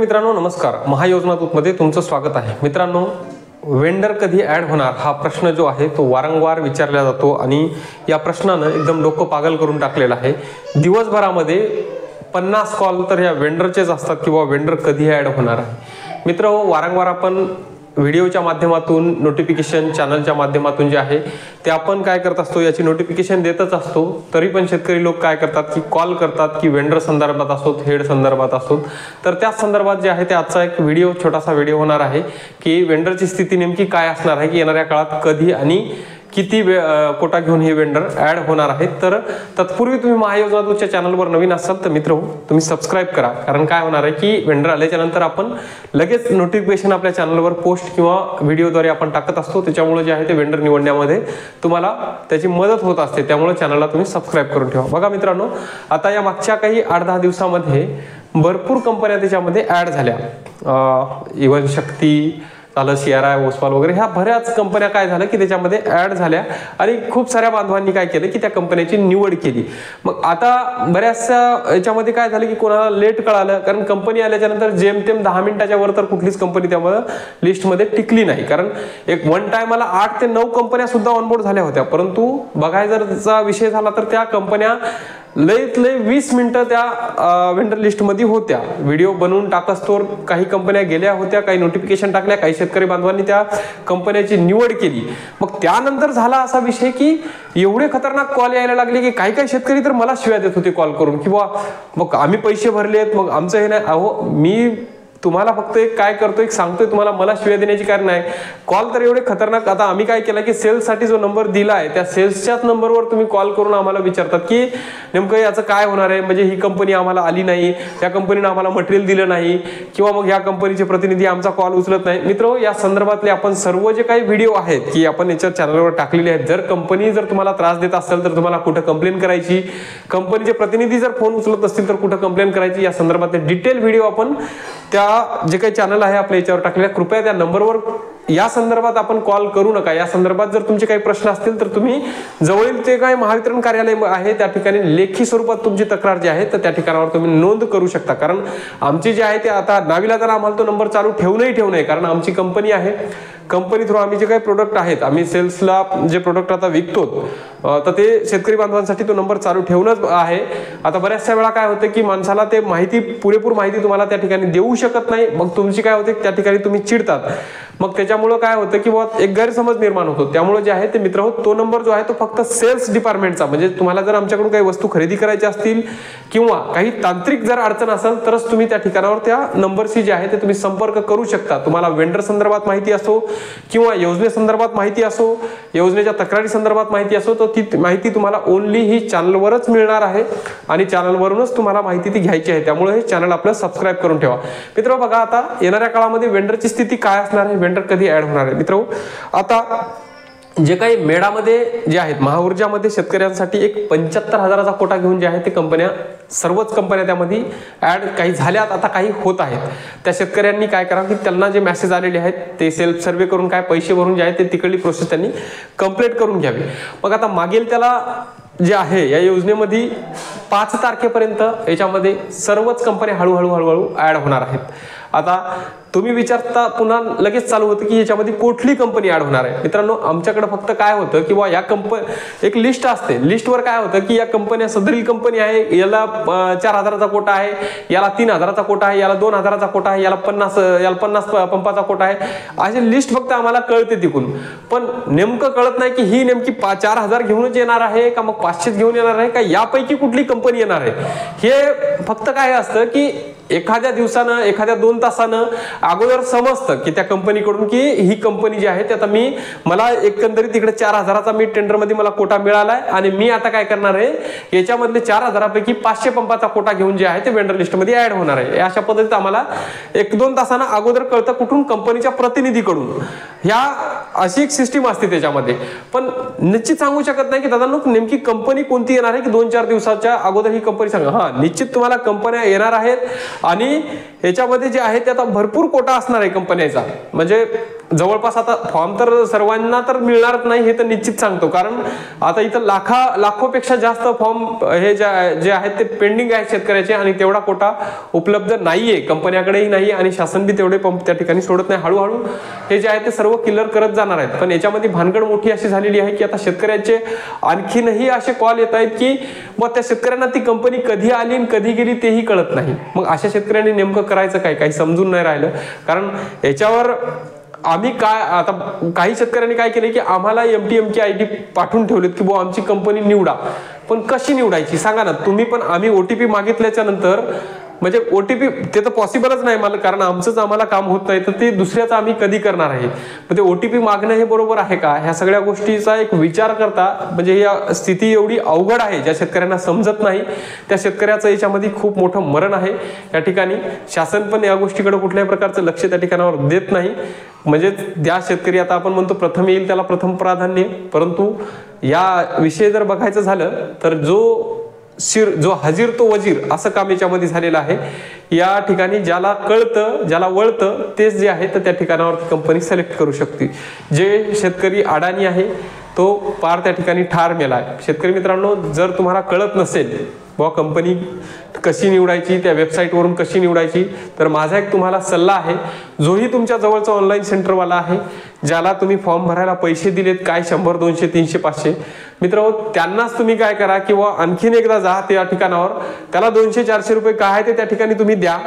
मित्रांनो नमस्कार, महायोजना दूतमध्ये तुमचं स्वागत आहे। मित्रांनो, वेंडर कधी ॲड होणार हा प्रश्न जो आहे तो वारंवार विचारला जातो आणि या प्रश्नानं एकदम डोकं पागल करून टाकलेलं आहे। दिवसभरामध्ये 50 कॉल तर या वेंडरचेच असतात किंवा वेंडर कधी ॲड होणार आहे। मित्रांनो, वारंवार आपण व्हिडिओच्या माध्यमातून नोटिफिकेशन चॅनलच्या माध्यमातून जे आहे ते आपण काय करत असतो, याची नोटिफिकेशन देतच असतो। तरी पण शेतकरी लोक काय करतात की कॉल करतात की वेंडर संदर्भात असो, हेड संदर्भात असो, तर त्या संदर्भात जे आहे ते आजचा एक व्हिडिओ छोटासा व्हिडिओ होणार आहे की वेंडरची स्थिती नेमकी काय असणार आहे, की येणाऱ्या काळात कधी आणि किती कोटा घेऊन हे वेंडर ॲड होणार आहेत। तर तत्पूर्वी तुम्ही महायोजना दूतच्या चॅनलवर नवीन असाल तर मित्र तुम्ही सबस्क्राईब करा, कारण काय होणार आहे की वेंडर आल्याच्या नंतर आपण लगेच नोटिफिकेशन आपल्या चॅनलवर पोस्ट किंवा व्हिडिओद्वारे आपण टाकत असतो। त्याच्यामुळे जे आहे ते वेंडर निवडण्यामध्ये तुम्हाला त्याची मदत होत असते, त्यामुळे चॅनलला तुम्ही सबस्क्राईब करून ठेवा। बघा मित्रांनो, आता या मागच्या काही 8-10 दिवसामध्ये भरपूर कंपन्या त्याच्यामध्ये ॲड झाल्या। इव्हन शक्ती झालं, CRI, ओसवाल वगैरे ह्या बऱ्याच कंपन्या काय झालं की त्याच्यामध्ये ॲड झाल्या आणि खूप साऱ्या बांधवांनी काय केलं की त्या कंपन्याची निवड केली। मग आता बऱ्याचशा याच्यामध्ये काय झालं की कोणाला लेट कळालं, कारण कंपनी आल्याच्या नंतर जेमतेम 10 मिनिटाच्या वर तर कुठलीच कंपनी त्यामुळे लिस्टमध्ये टिकली नाही, कारण एक वन टाइमला 8 ते 9 कंपन्या सुद्धा ऑनबोर्ड झाल्या होत्या। परंतु बघायचा जर विषय झाला तर त्या कंपन्या लयत लय 20 मिनिटं त्या वेंडर लिस्टमध्ये होत्या। व्हिडिओ बनवून टाकस्तोर काही कंपन्या गेल्या होत्या, काही नोटिफिकेशन टाकल्या, काही शेतकरी बांधवांनी त्या कंपन्याची निवड केली। मग त्यानंतर झाला असा विषय की एवढे खतरनाक कॉल यायला लागले की काही शेतकरी तर मला शिव्या देत होते कॉल करून, किंवा मग आम्ही पैसे भरलेत, मग आमचं हे नाही। अहो, मी तुम्हाला फक्त एक काय करतोय, एक सांगतोय तुम्हाला, मला शिव्या देण्याची कारण नाही। कॉल तर एवढे खतरनाक, आता आम्ही काय केलं की सेल्ससाठी जो नंबर दिला आहे त्या सेल्सच्याच नंबरवर तुम्ही कॉल करून आम्हाला विचारतात की नेमकं याचं काय होणार आहे, म्हणजे ही कंपनी आम्हाला आली नाही, त्या कंपनीने आम्हाला मटेरियल दिलं नाही, किंवा मग या कंपनीचे प्रतिनिधी आमचा कॉल उचलत नाही। मित्र, या संदर्भातले आपण सर्व जे काही व्हिडिओ आहेत की आपण याच्या चॅनलवर टाकलेले आहेत। जर कंपनी जर तुम्हाला त्रास देत असेल तर तुम्हाला कुठं कंप्लेंट करायची, कंपनीचे प्रतिनिधी जर फोन उचलत नसतील तर कुठं कंप्लेंट करायची, या संदर्भातले डिटेल व्हिडिओ आपण त्या जे काही चॅनल आहे आपल्या याच्यावर टाकलेल्या, कृपया त्या नंबरवर या संदर्भात आपण कॉल करू नका। या संदर्भात जर तुमचे काही प्रश्न असतील तर तुम्ही जवळील जे काही महावितरण कार्यालय आहे त्या ठिकाणी लेखी स्वरूपात तुमची तक्रार जी आहे तर त्या ठिकाणावर तुम्ही नोंद करू शकता। कारण आमची जी आहे ते आता नावीलाजानं आम्हाला तो नंबर चालू ठेवू नये, कारण आमची कंपनी आहे, कंपनी थ्रू आम्ही जे काही प्रोडक्ट आहेत, आम्ही सेल्सला जे प्रोडक्ट आता विकतो तर ते शेतकरी बांधवांसाठी तो नंबर चालू ठेवणंच आहे। आता बऱ्याचशा वेळा काय होतं की माणसाला ते माहिती, पुरेपूर माहिती तुम्हाला त्या ठिकाणी देऊ शकत नाही, मग तुमची काय होते त्या ठिकाणी तुम्ही चिडतात, मग त्याच्यामुळे काय होतं की एक गैरसमज निर्माण होतो। त्यामुळे जे आहे ते मित्र, तो नंबर जो आहे तो फक्त सेल्स डिपार्टमेंटचा, म्हणजे तुम्हाला जर आमच्याकडून काही वस्तू खरेदी करायची असतील किंवा काही तांत्रिक जर अडचण असेल तरच तुम्ही त्या ठिकाणावर त्या नंबरशी जे आहे ते तुम्ही संपर्क करू शकता। तुम्हाला वेंडर संदर्भात माहिती असो किंवा योजनेसंदर्भात माहिती असो, योजनेच्या तक्रारी संदर्भात माहिती असो, तर ती माहिती तुम्हाला ओनली ही चॅनलवरच मिळणार आहे आणि चॅनलवरूनच तुम्हाला माहिती ती घ्यायची आहे। त्यामुळे हे चॅनल आपलं सबस्क्राईब करून ठेवा। मित्र, बघा आता येणाऱ्या काळामध्ये वेंडरची स्थिती काय असणार आहे, वेंडर कधी ॲड होणार आहे। मित्र, आता जे काही मेडामध्ये जे आहेत, महाऊर्जामध्ये शेतकऱ्यांसाठी एक 75,000चा कोटा घेऊन जे आहे ते कंपन्या, सर्वच कंपन्या त्यामध्ये ॲड काही झाल्यात, आता काही होत आहेत। त्या शेतकऱ्यांनी काय करावं की त्यांना जे मेसेज आलेले आहेत ते सेल्फ सर्वे करून काय पैसे भरून जे आहे ते तिकडली प्रोसेस त्यांनी कंप्लीट करून घ्यावी। मग आता मागील त्याला जे आहे या योजनेमध्ये 5 तारखेपर्यंत याच्यामध्ये सर्वच कंपन्या हळूहळू ॲड होणार आहेत। आता तुम्ही विचारता पुन्हा लगेच चालू होतं की याच्यामध्ये कुठली कंपनी ॲड होणार आहे। मित्रांनो, आमच्याकडे फक्त काय होतं किंवा या एक लिस्ट असते, लिस्टवर काय होतं की या कंपन्या, सदरील कंपनी आहे, याला 4,000चा कोटा आहे, याला 3,000चा कोटा आहे, याला 2,000चा कोटा आहे, याला 50 पंपाचा कोटा आहे, अशी लिस्ट फक्त आम्हाला कळते तिकून। पण नेमकं कळत नाही की ही नेमकी 4,000 घेऊनच येणार आहे का मग 500 घेऊन येणार आहे का यापैकी कुठली कंपनी येणार आहे। हे फक्त काय असतं की एखाद्या दिवसानं, एखाद्या 2 तासानं अगोदर समजतं की त्या कंपनीकडून की ही कंपनी जी आहे ते आता मला एकंदरीत तिकडे 4,000चा मी टेंडरमध्ये मला कोटा मिळालाय आणि मी आता काय करणार आहे, याच्यामधले 4,000पैकी 500 पंपाचा कोटा घेऊन जे आहे ते वेंडर लिस्टमध्ये ॲड होणार आहे। अशा पद्धतीत आम्हाला 1-2 तासानं अगोदर कळतं कुठून, कंपनीच्या प्रतिनिधीकडून। ह्या अशी एक सिस्टीम असते त्याच्यामध्ये, पण निश्चित सांगू शकत नाही की दादा नेमकी कंपनी कोणती येणार आहे की 2-4 दिवसाच्या अगोदर ही कंपनी सांगा। हा, निश्चित तुम्हाला कंपन्या येणार आहेत आणि याच्यामध्ये जे आहे ते आता भरपूर कोटा असणार आहे कंपन्याचा, म्हणजे जवळपास आता फॉर्म तर सर्वांना तर मिळणारच नाही हे तर निश्चित सांगतो, कारण आता इथं लाखोपेक्षा जास्त फॉर्म हे जे आहेत ते पेंडिंग आहेत शेतकऱ्याचे, आणि तेवढा कोटा उपलब्ध नाहीये, कंपन्याकडेही नाही आणि शासन बी तेवढे पंप त्या ठिकाणी सोडत नाही. हळूहळू हे जे आहे ते सर्व क्लिअर करत जाणार आहेत. पण याच्यामध्ये भानगड मोठी अशी झालेली आहे की आता शेतकऱ्याचे आणखीनही असे कॉल येत आहेत की मग त्या शेतकऱ्यांना ती कंपनी कधी आली आणि कधी गेली तेही कळत नाही. मग अशा शेतकऱ्यांनी नेमकं करायचं काय, काही समजून नाही राहिलं. कारण याच्यावर आम्ही काय, आता काही शेतकऱ्यांनी काय केलं की आम्हाला MTMची ID पाठवून ठेवलेत की बुवा आमची कंपनी निवडा. पण कशी निवडायची सांगा ना तुम्ही. पण आम्ही OTP मागितल्याच्या नंतर म्हणजे OTP ते तर पॉसिबलच नाही मला, कारण आम्हाला काम होत नाही, तर ते दुसऱ्याचं आम्ही कधी करणार आहे. मग ते OTP मागणं हे बरोबर आहे का, ह्या सगळ्या गोष्टीचा एक विचार करता म्हणजे या स्थिती एवढी अवघड आहे, ज्या शेतकऱ्यांना समजत नाही त्या शेतकऱ्याचं याच्यामध्ये खूप मोठं मरण आहे. या ठिकाणी शासन पण या गोष्टीकडे कुठल्याही प्रकारचं लक्ष त्या ठिकाणावर देत नाही. म्हणजे त्या शेतकरी, आता आपण म्हणतो प्रथम येईल त्याला प्रथम प्राधान्य, परंतु या विषय जर बघायचं झालं तर जो हजीर तो वजीर असं काम याच्यामध्ये झालेलं आहे. या ठिकाणी ज्याला कळतं ज्याला वळतं तेच जे आहे तर त्या ठिकाणावर कंपनी सिलेक्ट करू शकते. जे शेतकरी अडाणी आहे तो पार त्या ठिकाणी ठार मेला आहे. शेतकरी मित्रांनो, जर तुम्हाला कळत नसेल बुवा कंपनी कशी निवडायची, त्या वेबसाईटवरून कशी निवडायची, तर माझा एक तुम्हाला सल्ला आहे. जोही तुमच्या जवळचा ऑनलाईन सेंटरवाला आहे, ज्याला तुम्ही फॉर्म भरायला पैसे दिलेत काय 100, 200, 300, 500 मित्र, त्यांनाच तुम्ही काय करा किंवा आणखीन एकदा जा त्या ठिकाणावर, त्याला 200, 400 रुपये काय आहे ते त्या ठिकाणी तुम्ही द्या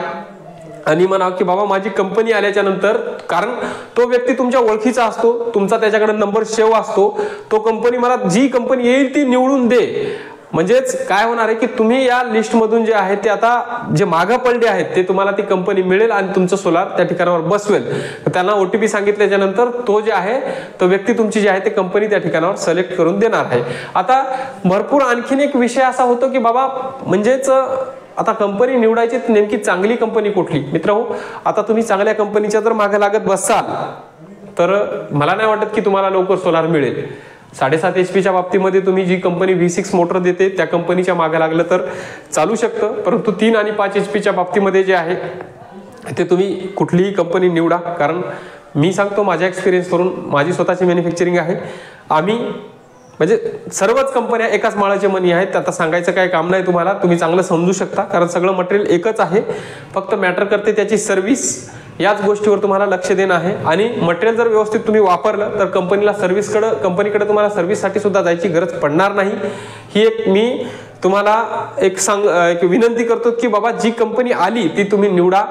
आणि म्हणा की बाबा माझी कंपनी आल्याच्या नंतर, कारण तो व्यक्ती तुमच्या ओळखीचा असतो, तुमचा त्याच्याकडे नंबर सेव्ह असतो, तो कंपनी मला जी कंपनी येईल ती निवडून दे. म्हणजेच काय होणार आहे की तुम्ही या लिस्टमधून जे आहे ते आता जे मागं पडले आहेत ते तुम्हाला ती कंपनी मिळेल आणि तुमचं सोलार त्या ठिकाणावर बसवेल. त्यांना OTP सांगितल्याच्या नंतर तो जे आहे तो व्यक्ती तुमची जी आहे ते कंपनी त्या ठिकाणावर सिलेक्ट करून देणार आहे. आता भरपूर आणखीन एक विषय असा होतो की बाबा म्हणजेच आता कंपनी निवडायची तर नेमकी चांगली कंपनी कुठली. मित्र आता तुम्ही चांगल्या कंपनीच्या जर मागे लागत बसाल तर मला नाही वाटत की तुम्हाला लवकर सोलार मिळेल. 7.5 HP बाबतीमध्ये तुम्ही जी कंपनी V6 मोटर देते त्या कंपनीच्या मागे लागलं तर चालू शकतं, परंतु 3 आणि 5 HP बाबतीमध्ये जे आहे ते तुम्ही कुठलीही कंपनी निवडा. कारण मी सांगतो माझ्या एक्सपिरियन्सवरून, माझी स्वतःची मॅन्युफॅक्चरिंग आहे, आम्ही म्हणजे सर्वच कंपन्या एकाच माळाचे मणी आहेत. आता सांगायचं काही काम नाही तुम्हाला, तुम्ही चांगलं समजू शकता, कारण सगळं मटेरियल एकच आहे, फक्त मॅटर करते त्याची सर्व्हिस. याच गोष्टीवर तुम्हाला लक्ष देणं आहे आणि मटेरियल जर व्यवस्थित तुम्ही वापरलं तर कंपनीकडे तुम्हाला सर्व्हिससाठी सुद्धा जायची गरज पडणार नाही. ही एक मी तुम्हाला एक विनंती करतो की बाबा जी कंपनी आली ती तुम्ही निवडा.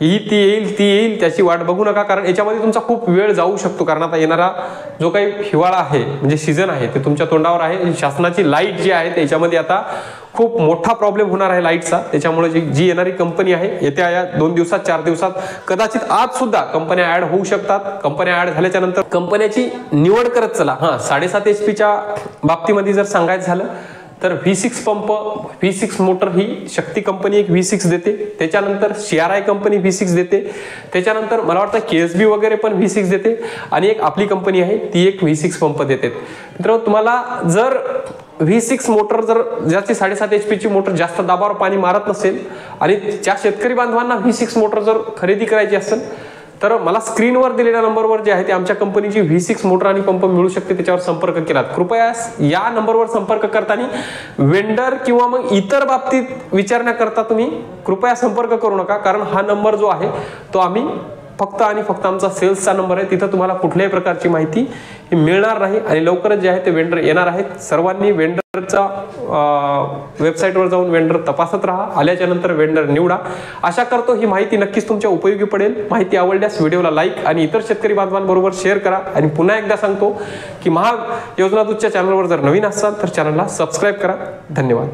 ती येईल त्याची वाट बघू नका, कारण याच्यामध्ये तुमचा खूप वेळ जाऊ शकतो. कारण आता येणारा जो काही हिवाळा आहे म्हणजे सीझन आहे ते तुमच्या तोंडावर आहे. शासनाची लाईट जी आहे त्याच्यामध्ये आता खूप मोठा प्रॉब्लेम होणार आहे लाईटचा. त्याच्यामुळे जी येणारी कंपनी आहे येत्या या 2 दिवसात 4 दिवसात कदाचित आज सुद्धा कंपन्या ऍड होऊ शकतात. कंपन्या ऍड झाल्याच्या नंतर कंपन्याची निवड करत चला. 7.5 HP बाबतीमध्ये जर सांगायचं झालं तर V6 पंप, V6 मोटर ही शक्ती कंपनी एक V6 देते. त्याच्यानंतर CRI कंपनी V6 देते. त्याच्यानंतर मला वाटतं KSB वगैरे पण V6 देते आणि एक आपली कंपनी आहे ती एक V6 पंप देते. मित्रांनो, तुम्हाला जर V6 मोटर जर ज्याची 7.5 HP मोटर जास्त दाबावर पाणी मारत नसेल आणि ज्या शेतकरी बांधवांना V6 मोटर जर खरेदी करायची असेल तर मला स्क्रीनवर दिलेल्या नंबरवर जे आहे ते आमच्या कंपनीची V6 मोटर आणि पंप मिळू शकते, त्याच्यावर संपर्क केला. कृपया या नंबरवर संपर्क करताना वेंडर किंवा मग इतर बाबतीत विचारण्याकरता तुम्ही कृपया संपर्क करू नका, कारण हा नंबर जो आहे तो आम्ही फक्त आणि फक्त आमचा सेल्सचा नंबर आहे. तिथं तुम्हाला कुठल्याही प्रकारची माहिती मिळणार नाही आणि लवकरच जे आहे ते वेंडर येणार आहेत. सर्वांनी वेंडरचा वेबसाईटवर जाऊन वेंडर तपासत राहा. आल्याच्या नंतर वेंडर निवडा. आशा करतो ही माहिती नक्कीच तुमच्या उपयोगी पडेल. माहिती आवडल्यास व्हिडिओला लाईक आणि इतर शेतकरी बांधवांबरोबर शेअर करा. आणि पुन्हा एकदा सांगतो की महाग योजना दूतच्या चॅनलवर जर नवीन असाल तर चॅनलला सबस्क्राईब करा. धन्यवाद.